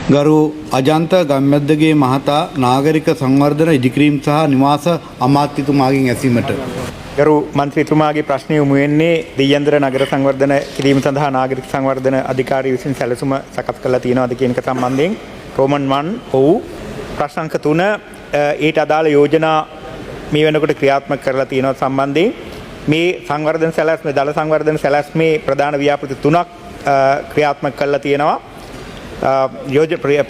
ගරු අජන්ත ගම්මැද්දගේ මහතා නාගරික සංවර්ධන ඉදිකිරීම සහ නිවාස අමාත්‍යතුමාගෙන් ඇසීමට. ගරු මන්ත්‍රීතුමාගේ ප්‍රශ්නය යොමු වෙන්නේ දෙයන්දර නගර සංවර්ධන කිරීම සඳහා නාගරික සංවර්ධන අධිකාරිය විසින් සැලසුම සකස් කරලා තියෙනවාද කියන එක සම්බන්ධයෙන් රෝමන් 1 ඔව් ප්‍රශ්න අංක 3 ඊට අදාළ යෝජනා මේ වෙනකොට ක්‍රියාත්මක කරලා තියෙනවා සම්බන්ධයෙන් මේ සංවර්ධන සැලැස්මේ දල සංවර්ධන සැලැස්මේ ප්‍රධාන ව්‍යාපෘති 3ක් ක්‍රියාත්මක කරලා තියෙනවා.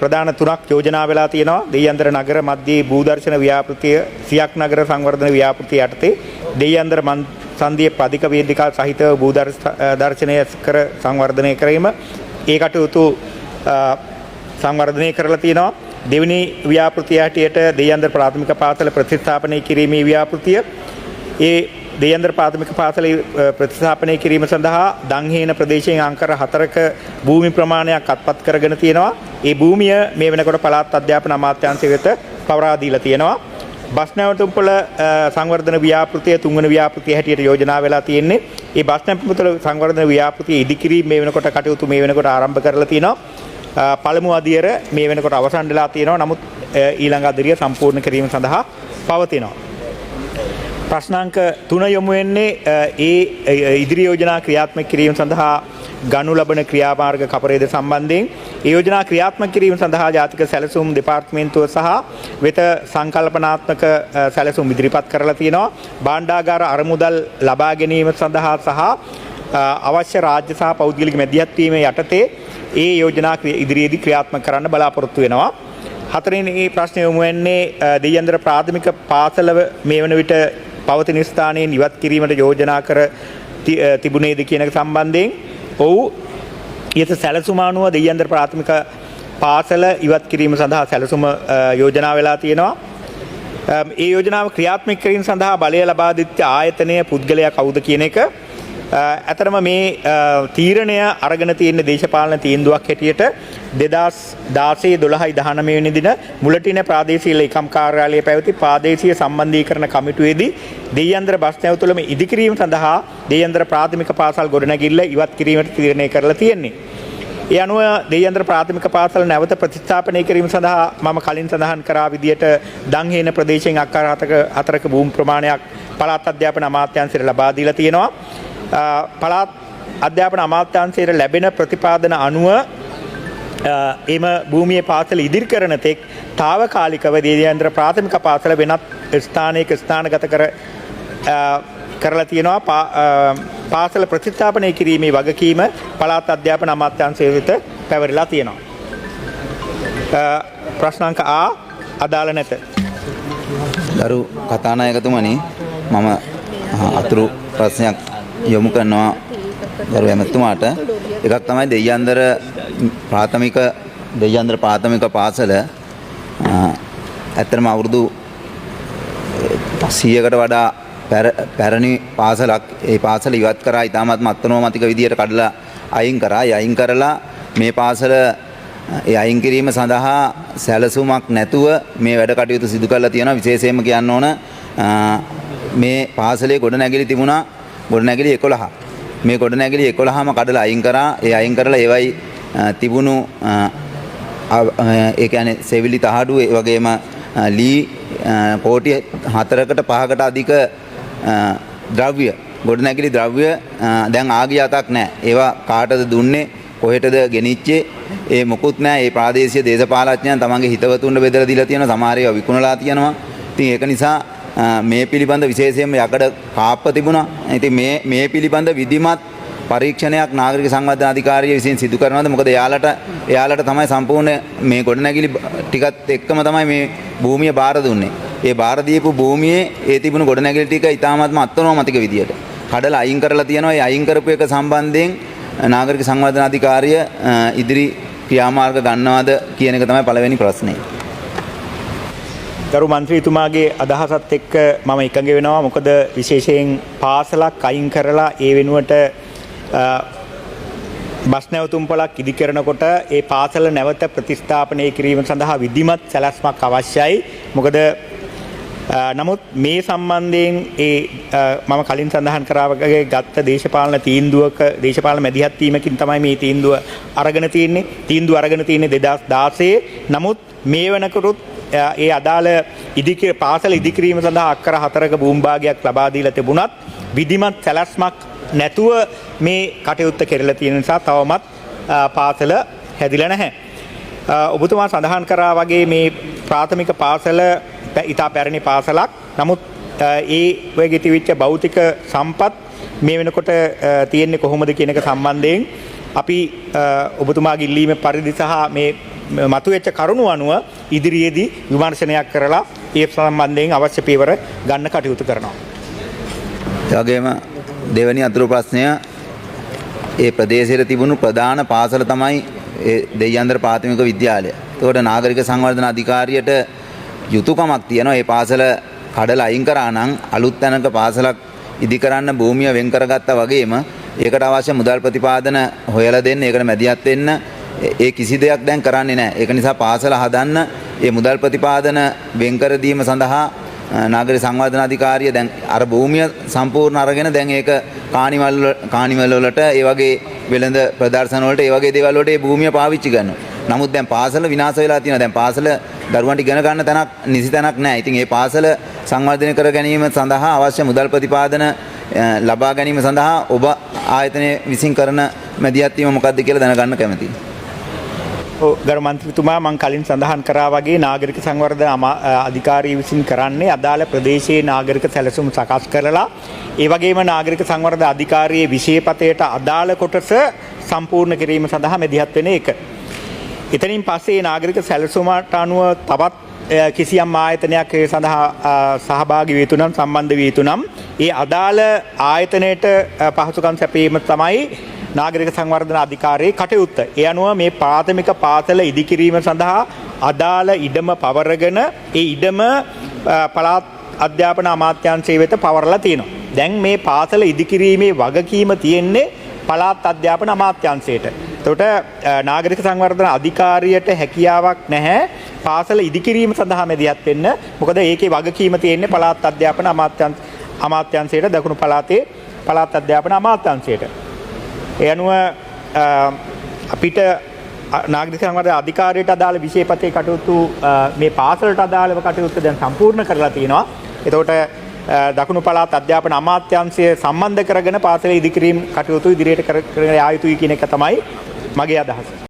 ප්‍රධාන 3ක් යෝජනා වෙලා තියෙනවා. දෙයන්දර නගර මධ්‍යයේ භූදර්ශන ව්‍යාපෘතිය සියක් නගර සංවර්ධන ව්‍යාපෘතිය යටතේ දෙයන්දර සංදිය පදික වේදිකා සහිතව භූදර්ශනය කර සංවර්ධනය කිරීම ඒ කටයුතු සංවර්ධනය කරලා තියෙනවා. දෙවෙනි ව්‍යාපෘතිය හැටියට දෙයන්දර ප්‍රාථමික පාසල ප්‍රතිස්ථාපනය කිරීමේ ව්‍යාපෘතිය ඒ දෙයන්දර ප්‍රාථමික පාසල ප්‍රතිස්ථාපනය කිරීම සඳහා දංහේන ප්‍රදේශයෙන් අංකර 4ක භූමි ප්‍රමාණයක් අත්පත් කරගෙන තියෙනවා. ඒ භූමිය මේ වෙනකොට පළාත් අධ්‍යාපන අමාත්‍යාංශය වෙත පවරා දීලා තියෙනවා. බස් නැවතුම්පොළ සංවර්ධන ව්‍යාපෘතිය තුන්වෙනි ව්‍යාපෘතිය හැටියට යෝජනා වෙලා තියෙන්නේ. ඒ බස් නැවතුම්පොළ සංවර්ධන ව්‍යාපෘතිය ඉදිකිරීම මේ වෙනකොට කටයුතු මේ වෙනකොට ආරම්භ කරලා තියෙනවා. පළමු අදියර මේ වෙනකොට අවසන් වෙලා තියෙනවා. නමුත් ඊළඟ අදියර සම්පූර්ණ කිරීම සඳහා පවතිනවා. ප්‍රශ්නාංක 3 යොමු වෙන්නේ ඒ ඉදිරි යෝජනා ක්‍රියාත්මක කිරීම සඳහා ගනු ලබන ක්‍රියාමාර්ග කපරේද සම්බන්ධයෙන් ඒ යෝජනා ක්‍රියාත්මක කිරීම සඳහා ජාතික සැලසුම් දෙපාර්තමේන්තුව සහ වෙත සංකල්පනාත්මක සැලසුම් ඉදිරිපත් කරලා තියෙනවා. භාණ්ඩාගාර අරමුදල් ලබා ගැනීම සඳහා සහ අවශ්‍ය රාජ්‍ය සහ පෞද්ගලික මැදිහත් වීම යටතේ ඒ යෝජනා ඉදිරියේදී ක්‍රියාත්මක කරන්න බලාපොරොත්තු වෙනවා. හතරවෙනි ප්‍රශ්නය යොමු වෙන්නේ දෙයන්දර ප්‍රාථමික පාසල මේ වන විට පවතින ස්ථානයෙන් ඉවත් කිරීමට යෝජනා කර තිබුණේද කියන එක සම්බන්ධයෙන් ඔව් ඊට සැලසුම අනුව දෙයන්දර ප්‍රාථමික පාසල ඉවත් කිරීම සඳහා සැලසුම යෝජනා වෙලා තියෙනවා. ඒ යෝජනාව ක්‍රියාත්මක කිරීම සඳහා බලය ලබා දිච්ච ආයතනය පුද්ගලයා කවුද කියන එක ඇතරම මේ තීරණය අරගෙන තියෙන දේශපාලන තීන්දුවක් හැටියට 2016 12 19 වෙනි දින මුලටින ප්‍රාදේශීය ලේකම් කාර්යාලයේ පැවති ප්‍රාදේශීය සම්බන්ධීකරණ කමිටුවේදී දෙයන්දර බස් නැවතුළම ඉදිකිරීම සඳහා දෙයන්දර ප්‍රාථමික පාසල් ගොඩනැගිල්ල ඉවත් කිරීමට තීරණය කරලා තියෙන්නේ. ඒ අනුව දෙයන්දර ප්‍රාථමික පාසල නැවත ප්‍රතිස්ථාපනය කිරීම සඳහා මම කලින් සඳහන් කරා විදියට දංහේන ප්‍රදේශයෙන් අක්කර 4ක භූමි ප්‍රමාණයක් පළාත් අධ්‍යාපන අමාත්‍යාංශයට ලබා දීලා තියෙනවා. පළාත් අධ්‍යාපන අමාත්‍යාංශයට ලැබෙන ප්‍රතිපාදන අනුව එම භූමියේ පාසල ඉදිරි කරන තෙක් తాවකාලිකව දෙයන්දර ප්‍රාථමික පාසල වෙනත් ස්ථානයක ස්ථානගත කරලා තියෙනවා. පාසල ප්‍රතිස්ථාපනය කිරීමේ වගකීම පළාත් අධ්‍යාපන අමාත්‍යාංශය වෙත පැවරලා තියෙනවා. ප්‍රශ්නාංක ආ අදාළ නැත. ගරු කතානායකතුමනි මම අතුරු ප්‍රශ්නයක් යොමු කරනවා ගරු ඇමතුමාට. එකක් තමයි දෙයන්දර ප්‍රාථමික පාසල ඇත්තටම අවුරුදු 100කට වඩා පැරණි පාසලක්. ඒ පාසල ඉවත් කරා ඉතාමත්ම අත්නෝමතික විදියට කඩලා අයින් කරා. ඒ අයින් කරලා මේ පාසල ඒ අයින් කිරීම සඳහා සැලසුමක් නැතුව මේ වැඩ කටයුතු සිදු කරලා තියෙනවා. විශේෂයෙන්ම කියන්න ඕන මේ පාසලේ ගොඩනැගිලි තිබුණා ගොඩනැගිලි 11. මේ ගොඩනැගිලි 11ම කඩලා අයින් කරා. ඒ අයින් කරලා ඒවයි තිබුණු ඒ කියන්නේ සෙවිලි තහඩු ඒ වගේම ලී කෝටි 4කට 5කට අධික ද්‍රව්‍ය ගොඩනැගිලි ද්‍රව්‍ය දැන් ආගිය අතක් නැහැ. ඒවා කාටද දුන්නේ කොහෙටද ගෙනිච්චේ ඒ මොකුත් නැහැ. ඒ ප්‍රාදේශීය දේශපාලඥයන් තමන්ගේ හිතවතුන්ට බෙදලා දීලා තියෙනවා. සමහර ඒවා විකුණලා තියෙනවා. ඉතින් ඒක නිසා මේ පිළිබඳ විශේෂයෙන්ම යකඩ කාප්ප තිබුණා. ඉතින් මේ පිළිබඳ විධිමත් පරීක්ෂණයක් නාගරික සංවර්ධන අධිකාරිය විසින් සිදු කරනවාද? මොකද එයාලට තමයි සම්පූර්ණ මේ ගොඩනැගිලි ටිකත් එක්කම තමයි මේ භූමිය බාර දුන්නේ. ඒ බාර දීපු භූමියේ ඒ තිබුණු ගොඩනැගිලි ටික ඉතාමත්ම අත්නෝමතික විදියට කඩලා අයින් කරලා තියෙනවා. ඒ අයින් කරපු එක සම්බන්ධයෙන් නාගරික සංවර්ධන අධිකාරිය ඉදිරි ක්‍රියාමාර්ග ගන්නවාද කියන එක තමයි පළවෙනි ප්‍රශ්නේ. ගරු මන්ත්‍රීතුමාගේ අදහසත් එක්ක මම එකඟ වෙනවා. මොකද විශේෂයෙන් පාසලක් අයින් කරලා ඒ වෙනුවට බස් නැවතුම්පොළක් ඉදි කරනකොට ඒ පාසල නැවත ප්‍රතිස්ථාපනය කිරීම සඳහා විධිමත් සැලැස්මක් අවශ්‍යයි. මොකද නමුත් මේ සම්බන්ධයෙන් මම කලින් සඳහන් කරා වගේ ගත්ත දේශපාලන තීන්දුවක දේශපාලන මැදිහත් වීමකින් තමයි මේ තීන්දුව අරගෙන තියෙන්නේ. තීන්දුව අරගෙන තියෙන්නේ 2016. නමුත් මේ වෙනකොටත් ඒ අදාළ පාසල ඉදිකිරීම සඳහා අක්කර 4ක භූමි භාගයක් ලබා දීලා තිබුණත් විධිමත් සැලැස්මක් නැතුව මේ කටයුත්ත කෙරෙලා තියෙන නිසා තවමත් පාසල හැදිලා නැහැ. ඔබතුමා සඳහන් කරා වගේ මේ ප්‍රාථමික පාසල ඉතා පැරණි පාසලක්. නමුත් ඒ වගේ තිබිච්ච භෞතික සම්පත් මේ වෙනකොට තියෙන්නේ කොහොමද කියන එක සම්බන්ධයෙන් අපි ඔබතුමාගේ ඉල්ලීමේ පරිදි සහ මේ මතුවෙච්ච කරුණු අනුව ඉදිරියේදී විමර්ශනයක් කරලා ඒ සම්බන්ධයෙන් අවශ්‍ය පියවර ගන්න කටයුතු කරනවා. ඒ වගේම දෙවැනි අතුරු ප්‍රශ්නය ඒ ප්‍රදේශයේ තිබුණු ප්‍රධාන පාසල තමයි ඒ දෙයයන්දර ප්‍රාථමික විද්‍යාලය. ඒකට නාගරික සංවර්ධන අධිකාරියට යුතුයකමක් තියෙනවා. මේ පාසල කඩලා අයින් කරා නම් අලුත් තැනක පාසලක් ඉදි කරන්න භූමිය වෙන් කරගත්තා වගේම ඒකට අවශ්‍ය මුදල් ප්‍රතිපාදන හොයලා දෙන්න, ඒකට මැදිහත් වෙන්න ඒ කිසි දෙයක් දැන් කරන්නේ නැහැ. ඒක නිසා පාසල හදන්න ඒ මුදල් ප්‍රතිපාදන වෙන් කර දීම සඳහා නාගරික සංවර්ධන අධිකාරිය දැන් අර භූමිය සම්පූර්ණ අරගෙන දැන් ඒක කානිවල් වලට ඒ වගේ වෙළඳ ප්‍රදර්ශන වලට ඒ වගේ දේවල් වලට ඒ භූමිය පාවිච්චි කරනවා. නමුත් දැන් පාසල විනාශ වෙලා තියෙනවා. දැන් පාසල දරුවන්ට ඉගෙන ගන්න තැනක් නිසි තැනක් නැහැ. ඉතින් මේ පාසල සංවර්ධනය කර ගැනීම සඳහා අවශ්‍ය මුදල් ප්‍රතිපාදන ලබා ගැනීම සඳහා ඔබ ආයතනයේ විසින් කරන මැදිහත් වීම මොකක්ද කියලා දැනගන්න කැමතියි. ගරු මන්ත්‍රීතුමා මම කලින් සඳහන් කරා වගේ නාගරික සංවර්ධන අධිකාරිය විසින් කරන්නේ අදාළ ප්‍රදේශයේ නාගරික සැලසුම් සකස් කරලා ඒ වගේම නාගරික සංවර්ධන අධිකාරියේ විශේෂපතයට අදාළ කොටස සම්පූර්ණ කිරීම සඳහා මැදිහත් වෙන එක. එතනින් පස්සේ නාගරික සැලසුමට අනුව තවත් කිසියම් ආයතනයක් ඒ සඳහා සහභාගී වී යුතු නම් සම්බන්ධ වී යුතු නම් ඒ අදාළ ආයතනයට පහසුකම් සැපයීම තමයි නාගරික සංවර්ධන අධිකාරියේ කටයුත්ත. ඒ අනුව මේ ප්‍රාථමික පාසල ඉදිකිරීම සඳහා අදාළ ඉඩම පවරගෙන ඒ ඉඩම පළාත් අධ්‍යාපන අමාත්‍යාංශය වෙත පවරලා තියෙනවා. දැන් මේ පාසල ඉදිකිරීමේ වගකීම තියෙන්නේ පළාත් අධ්‍යාපන අමාත්‍යාංශයට. එතකොට නාගරික සංවර්ධන අධිකාරියට හැකියාවක් නැහැ පාසල ඉදිකිරීම සඳහා මැදිහත් වෙන්න. මොකද ඒකේ වගකීම තියෙන්නේ පළාත් අධ්‍යාපන අමාත්‍යාංශයට, දකුණු පළාතේ පළාත් අධ්‍යාපන අමාත්‍යාංශයට. ඒ අනුව අපිට නාගරික සංවර්ධන අධිකාරියට අදාළ විශේෂපතේ කටයුතු මේ පාසලට අදාළව කටයුතු දැන් සම්පූර්ණ කරලා තියෙනවා. එතකොට දකුණු පළාත් අධ්‍යාපන අමාත්‍යාංශය සම්බන්ධ කරගෙන පාසලේ ඉදිකිරීම කටයුතු ඉදිරියට කරගෙන යා යුතුයි කියන එක තමයි මගේ අදහස.